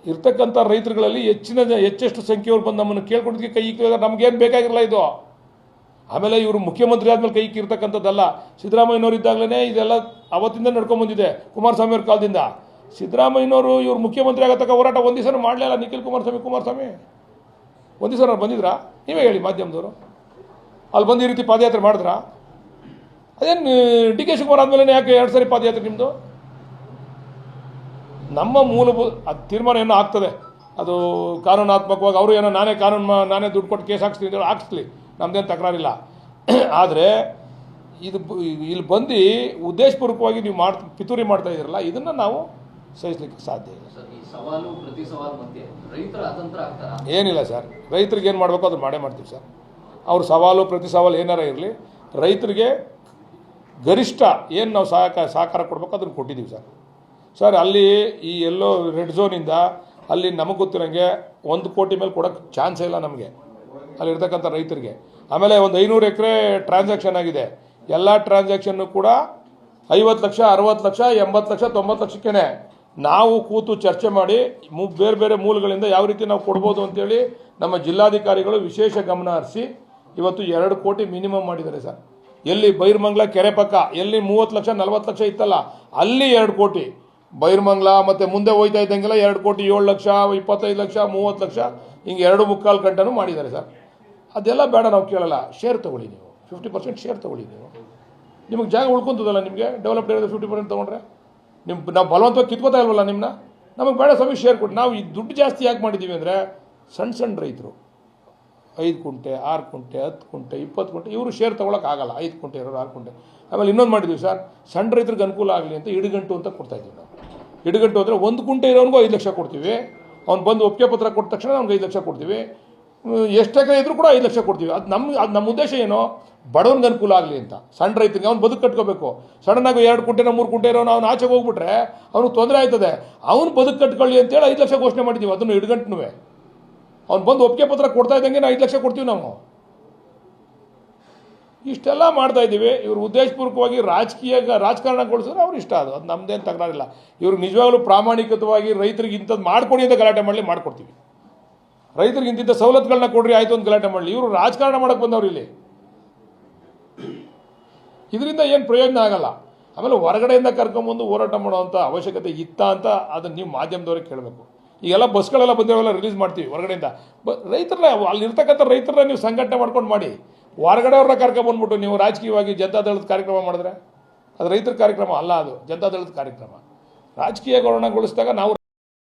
ಇರ್ತಕ್ಕಂಥ ರೈತರುಗಳಲ್ಲಿ ಹೆಚ್ಚೆಷ್ಟು ಸಂಖ್ಯೆಯವ್ರು ಬಂದು ನಮ್ಮನ್ನು ಕೇಳ್ಕೊಂಡಿದ್ದಕ್ಕೆ ಕೈ ಇಕ್ತಿಲ್ಲ. ನಮಗೇನು ಬೇಕಾಗಿರಲ್ಲ ಇದು. ಆಮೇಲೆ ಇವರು ಮುಖ್ಯಮಂತ್ರಿ ಆದಮೇಲೆ ಕೈ ಇಕ್ಕಿರ್ತಕ್ಕಂಥದ್ದಲ್ಲ. ಸಿದ್ದರಾಮಯ್ಯನವರು ಇದ್ದಾಗಲೇ ಇದೆಲ್ಲ ಅವತ್ತಿಂದ ನಡ್ಕೊಂಡ್ಬಂದಿದೆ, ಕುಮಾರಸ್ವಾಮಿ ಅವ್ರ ಕಾಲದಿಂದ. ಸಿದ್ದರಾಮಯ್ಯನವರು ಇವರು ಮುಖ್ಯಮಂತ್ರಿ ಆಗತಕ್ಕ ಹೋರಾಟ ಒಂದು ದಿವಸ ಮಾಡಲಿಲ್ಲ. ನಿಖಿಲ್ ಕುಮಾರಸ್ವಾಮಿ ಒಂದು ದಿವಸ ಬಂದಿದ್ರಾ? ನೀವೇ ಹೇಳಿ ಮಾಧ್ಯಮದವರು. ಅಲ್ಲಿ ಬಂದು ಈ ರೀತಿ ಪಾದಯಾತ್ರೆ ಮಾಡಿದ್ರಾ? ಅದೇನು ಡಿ ಕೆ ಶಿವಕುಮಾರ್ ಆದಮೇಲೆ ಯಾಕೆ 2 ಸರಿ ಪಾದಯಾತ್ರೆ ನಿಮ್ಮದು? ನಮ್ಮ ಮೂಲಭೂತ ಅದು ತೀರ್ಮಾನ ಏನೋ ಆಗ್ತದೆ, ಅದು ಕಾನೂನಾತ್ಮಕವಾಗಿ ಅವರು ಏನೋ ನಾನೇ ದುಡ್ಡು ಕೊಟ್ಟು ಕೇಸ್ ಹಾಕ್ಸ್ತೀನಿ ಅಂತ ಹಾಕ್ಸ್ಲಿ, ನಮ್ಮದೇನು ತಕರಾರಿಲ್ಲ. ಆದರೆ ಇದು ಇಲ್ಲಿ ಬಂದು ಉದ್ದೇಶಪೂರ್ವಕವಾಗಿ ನೀವು ಪಿತೂರಿ ಮಾಡ್ತಾ ಇದ್ದೀರಲ್ಲ, ಇದನ್ನು ನಾವು ಸಹಿಸಲಿಕ್ಕೆ ಸಾಧ್ಯ ಇಲ್ಲ. ಸವಾಲು ಪ್ರತಿ ಸವಾಲು ಮಧ್ಯೆ ರೈತರ ಅತಂತ್ರ ಆಗ್ತಾರಾ? ಏನಿಲ್ಲ ಸರ್, ರೈತರಿಗೆ ಏನು ಮಾಡಬೇಕು ಅದನ್ನು ಮಾಡೇ ಮಾಡ್ತೀವಿ ಸರ್. ಅವ್ರ ಸವಾಲು ಪ್ರತಿ ಸವಾಲು ಏನಾರ ಇರಲಿ, ರೈತರಿಗೆ ಗರಿಷ್ಠ ಏನು ನಾವು ಸಹಕಾರ ಕೊಡಬೇಕು ಅದನ್ನು ಕೊಟ್ಟಿದ್ದೀವಿ ಸರ್. ಅಲ್ಲಿ ಈ ಎಲ್ಲೋ ರೆಡ್ ಝೋನಿಂದ ಅಲ್ಲಿ ನಮಗೆ ಗೊತ್ತಿರೋಂಗೆ 1 ಕೋಟಿ ಮೇಲೆ ಕೊಡೋಕ್ಕೆ ಚಾನ್ಸೇ ಇಲ್ಲ ನಮಗೆ, ಅಲ್ಲಿರ್ತಕ್ಕಂಥ ರೈತರಿಗೆ. ಆಮೇಲೆ ಒಂದು 500 ಎಕರೆ ಟ್ರಾನ್ಸಾಕ್ಷನ್ ಆಗಿದೆ. ಎಲ್ಲ ಟ್ರಾನ್ಸಾಕ್ಷನ್ನು ಕೂಡ 50 ಲಕ್ಷ, 60 ಲಕ್ಷ, 80 ಲಕ್ಷ, 90 ಲಕ್ಷಕ್ಕೇ ನಾವು ಕೂತು ಚರ್ಚೆ ಮಾಡಿ ಬೇರೆ ಬೇರೆ ಮೂಲಗಳಿಂದ ಯಾವ ರೀತಿ ನಾವು ಕೊಡ್ಬೋದು ಅಂತೇಳಿ ನಮ್ಮ ಜಿಲ್ಲಾಧಿಕಾರಿಗಳು ವಿಶೇಷ ಗಮನ ಹರಿಸಿ ಇವತ್ತು 2 ಕೋಟಿ ಮಿನಿಮಮ್ ಮಾಡಿದ್ದಾರೆ ಸರ್. ಎಲ್ಲಿ ಬೈರ್ಮಂಗ್ಲ ಕೆರೆ ಪಕ್ಕ ಎಲ್ಲಿ 30 ಲಕ್ಷ 40 ಲಕ್ಷ ಇತ್ತಲ್ಲ, ಅಲ್ಲಿ 2 ಕೋಟಿ. ಬೈರ್ಮಂಗ್ಲ ಮತ್ತು ಮುಂದೆ ಹೋಯ್ತಾ ಇದ್ದಂಗೆಲ್ಲ 2 ಕೋಟಿ 7 ಲಕ್ಷ 25 ಲಕ್ಷ 30 ಲಕ್ಷ ಹಿಂಗೆ 2.25 ಗಂಟೆನೂ ಮಾಡಿದ್ದಾರೆ ಸರ್. ಅದೆಲ್ಲ ಬೇಡ, ನಾವು ಕೇಳಲ್ಲ. ಶೇರ್ ತೊಗೊಳ್ಳಿ, ನೀವು 50% ಶೇರ್ ತೊಗೊಳ್ಳಿ. ನಿಮಗೆ ಜಾಗ ಉಳ್ಕೊಂತದಲ್ಲ, ನಿಮಗೆ ಡೆವಲಪ್ಡ್ ಏರಿಯಾದ 50% ತೊಗೊಂಡ್ರೆ ನಾವು ಬಲವಂತವಾಗಿ ಕಿತ್ಕೋತಾ ಇಲ್ವಲ್ಲ ನಿಮ್ಮನ್ನ. ನಮಗೆ ಬೇಡ ಸ್ವಾಮಿ, ಶೇರ್ ಕೊಟ್ಟು. ನಾವು ಈ ದುಡ್ಡು ಜಾಸ್ತಿ ಯಾಕೆ ಮಾಡಿದ್ದೀವಿ ಅಂದರೆ, ಸಣ್ಣ ರೈತರು 5 ಕುಂಟೆ 6 ಕುಂಟೆ 10 ಕುಂಟೆ 20 ಕುಂಟೆ ಇವರು ಶೇರ್ ತೊಗೊಳಕ್ಕಾಗಲ್ಲ. 5 ಕುಂಟೆ ಇರೋರು 6 ಕುಂಟೆ. ಆಮೇಲೆ ಇನ್ನೊಂದು ಮಾಡಿದ್ವಿ ಸರ್, ಸಣ್ಣ ರೈತರಿಗೆ ಅನುಕೂಲ ಆಗಲಿ ಅಂತ ಇಡುಗಂಟು ಅಂತ ಕೊಡ್ತಾಯಿದ್ದೀವಿ ನಾವು. ಇಡುಗಂಟು ಅಂದರೆ 1 ಕುಂಟೆ ಇರೋನಿಗೂ 5 ಲಕ್ಷ ಕೊಡ್ತೀವಿ. ಅವ್ನು ಬಂದು ಒಪ್ಪಿಗೆ ಪತ್ರ ಕೊಟ್ಟ ತಕ್ಷಣ ಅವ್ನಿಗೆ 5 ಲಕ್ಷ ಕೊಡ್ತೀವಿ. ಎಷ್ಟು ಎಕರೆ ಇದ್ರೂ ಕೂಡ 5 ಲಕ್ಷ ಕೊಡ್ತೀವಿ. ಅದು ನಮ್ಮ ಉದ್ದೇಶ ಏನು, ಬಡವನಿಗೆ ಅನುಕೂಲ ಆಗಲಿ ಅಂತ. ಸಣ್ಣ ರೈತರಿಗೆ ಅವ್ನು ಬದುಕು ಕಟ್ಕೋಬೇಕು. ಸಡನ್ನಾಗಿ 2 ಕುಂಟೆನ 3 ಕುಂಟೆ ಇರೋನು ಅವ್ನು ಆಚೆಗೆ ಹೋಗ್ಬಿಟ್ರೆ ಅವ್ನಿಗೆ ತೊಂದರೆ ಆಯ್ತದೆ. ಅವ್ನು ಬದುಕು ಕಟ್ಕೊಳ್ಳಿ ಅಂತೇಳಿ 5 ಲಕ್ಷ ಘೋಷಣೆ ಮಾಡಿದ್ದೀವಿ. ಅದನ್ನು ಇಡುಗಂಟು ಅವ್ನು ಬಂದು ಒಪ್ಪಿಗೆ ಪತ್ರ ಕೊಡ್ತಾ ಇದ್ದಂಗೆ 5 ಲಕ್ಷ ಕೊಡ್ತೀವಿ ನಾವು. ಇಷ್ಟೆಲ್ಲ ಮಾಡ್ತಾ ಇದ್ದೀವಿ. ಇವರು ಉದ್ದೇಶಪೂರ್ವಕವಾಗಿ ರಾಜಕಾರಣಗೊಳಿಸಿದ್ರೆ ಅವ್ರು ಇಷ್ಟ, ಅದು ನಮ್ಮದೇನು ತಕರಾರಿಲ್ಲ. ಇವ್ರಿಗೆ ನಿಜವಾಗ್ಲೂ ಪ್ರಾಮಾಣಿಕವಾಗಿ ರೈತರಿಗೆ ಇಂಥದ್ದು ಮಾಡಿಕೊಡಿ ಅಂತ ಗಲಾಟೆ ಮಾಡಲಿ, ಮಾಡಿಕೊಡ್ತೀವಿ. ರೈತರಿಗೆ ಇಂತಿಂಥ ಸವಲತ್ತುಗಳನ್ನ ಕೊಡ್ರಿ ಆಯಿತು ಅಂತ ಗಲಾಟೆ ಮಾಡಲಿ. ಇವರು ರಾಜಕಾರಣ ಮಾಡೋಕ್ಕೆ ಬಂದವ್ರು ಇಲ್ಲಿ. ಇದರಿಂದ ಏನು ಪ್ರಯೋಜನ ಆಗಲ್ಲ. ಆಮೇಲೆ ಹೊರಗಡೆಯಿಂದ ಕರ್ಕೊಂಬಂದು ಹೋರಾಟ ಮಾಡೋವಂಥ ಅವಶ್ಯಕತೆ ಇತ್ತ ಅಂತ ಅದನ್ನು ನೀವು ಮಾಧ್ಯಮದವ್ರಿಗೆ ಕೇಳಬೇಕು. ಈಗೆಲ್ಲ ಬಸ್ಗಳೆಲ್ಲ ಬಂದಿರೋವೆಲ್ಲ ರಿಲೀಸ್ ಮಾಡ್ತೀವಿ ಹೊರಗಡೆಯಿಂದ. ರೈತರನ್ನ ಅಲ್ಲಿರ್ತಕ್ಕಂಥ ರೈತರನ್ನ ನೀವು ಸಂಘಟನೆ ಮಾಡ್ಕೊಂಡು ಮಾಡಿ. ಹೊರಗಡೆ ಅವ್ರನ್ನ ಕರ್ಕೊಂಬಂದ್ಬಿಟ್ಟು ನೀವು ರಾಜಕೀಯವಾಗಿ ಜನತಾದಳದ ಕಾರ್ಯಕ್ರಮ ಮಾಡಿದ್ರೆ ಅದು ರೈತರ ಕಾರ್ಯಕ್ರಮ ಅಲ್ಲ, ಅದು ಜನತಾದಳದ ಕಾರ್ಯಕ್ರಮ. ರಾಜಕೀಯಗೊಳಿಸಿದಾಗ ನಾವು